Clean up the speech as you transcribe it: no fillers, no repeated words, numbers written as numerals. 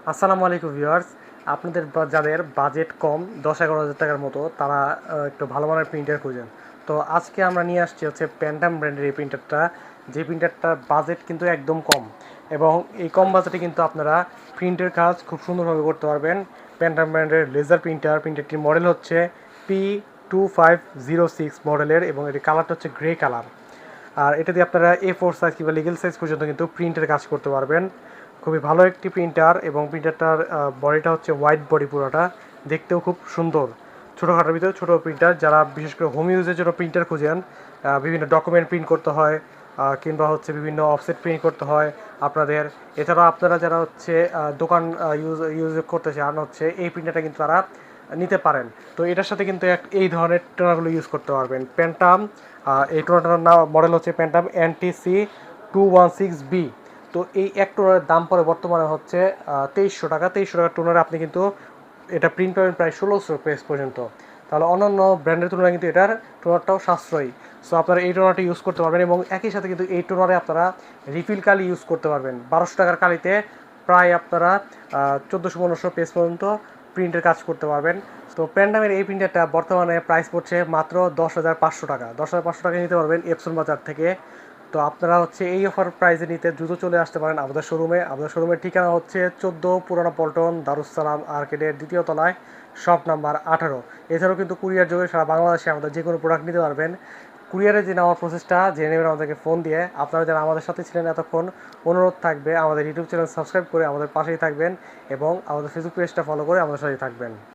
আসসালামু আলাইকুম ভিউয়ার্স। আপনাদের যাদের বাজেট কম 10-11 হাজার টাকার মতো তারা একটু ভালো মানের প্রিন্টার খুঁজেন। তো আজকে আমরা নিয়ে আসছি হচ্ছে প্যান্টাম ব্র্যান্ডের এই প্রিন্টারটা, যে প্রিন্টারটার বাজেট কিন্তু একদম কম, এবং এই কম বাজেটে কিন্তু আপনারা প্রিন্টের কাজ খুব সুন্দরভাবে করতে পারবেন। প্যান্টাম ব্র্যান্ডের লেজার প্রিন্টারটির মডেল হচ্ছে P2506 মডেলের, এবং এটির কালারটা হচ্ছে গ্রে কালার। আর এটা দিয়ে আপনারা A4 সাইজ কিংবা লিগেল সাইজ পর্যন্ত কিন্তু প্রিন্টের কাজ করতে পারবেন। খুবই ভালো একটি প্রিন্টার, এবং প্রিন্টারটার বডিটা হচ্ছে হোয়াইট বডি, পুরোটা দেখতেও খুব সুন্দর। ছোটোখাটোর ভিতরে ছোটো প্রিন্টার, যারা বিশেষ করে হোম ইউজের জন্য প্রিন্টার খুঁজেন, বিভিন্ন ডকুমেন্ট প্রিন্ট করতে হয়, কিংবা হচ্ছে বিভিন্ন অফসেট প্রিন্ট করতে হয় আপনাদের। এছাড়াও আপনারা যারা হচ্ছে দোকান ইউজ করতে চান, হচ্ছে এই প্রিন্টারটা কিন্তু তারা নিতে পারেন। তো এটার সাথে কিন্তু এই ধরনের টোনারগুলো ইউজ করতে পারবেন। প্যান্টাম, এই টোনারটার নাম মডেল হচ্ছে প্যান্টাম NTC216B। তো এই এক টোনারের দাম পড়ে বর্তমানে হচ্ছে 2300 টাকা। 2300 টাকার টোনারে আপনি কিন্তু এটা প্রিন্ট পাবেন প্রায় 1600 পেজ পর্যন্ত। তাহলে অন্যান্য ব্র্যান্ডের তুলনায় কিন্তু এটার টোনারটাও সাশ্রয়ী। সো আপনারা এই টোনারটা ইউজ করতে পারবেন, এবং একই সাথে কিন্তু এই টোনারে আপনারা রিফিল কালি ইউজ করতে পারবেন। 1200 টাকার কালিতে প্রায় আপনারা 1400-1500 পেজ পর্যন্ত প্রিন্টের কাজ করতে পারবেন। তো প্যান্ডামের এই প্রিন্টারটা বর্তমানে প্রাইস পড়ছে মাত্র 10,500 টাকা। 10,500 টাকা নিতে পারবেন এপসন বাজার থেকে। তো আপনারা হচ্ছে এই অফার প্রাইসে নিতে দ্রুত চলে আসতে পারেন আমাদের শোরুমে। আমাদের শোরুমের ঠিকানা হচ্ছে 14 পুরানা পল্টন, দারুসালাম আর্কেডের 2য় তলায়, শপ নাম্বার 18। এছাড়াও কিন্তু কুরিয়ার যোগে সারা বাংলাদেশে আমাদের যে কোনো প্রোডাক্ট নিতে পারবেন। কুরিয়ারে যে নেওয়ার প্রসেসটা জেনে নেবেন আমাদেরকে ফোন দিয়ে। আপনারা যারা আমাদের সাথে ছিলেন এতক্ষণ, অনুরোধ থাকবে আমাদের ইউটিউব চ্যানেল সাবস্ক্রাইব করে আমাদের পাশেই থাকবেন, এবং আমাদের ফেসবুক পেজটা ফলো করে আমাদের সাথেই থাকবেন।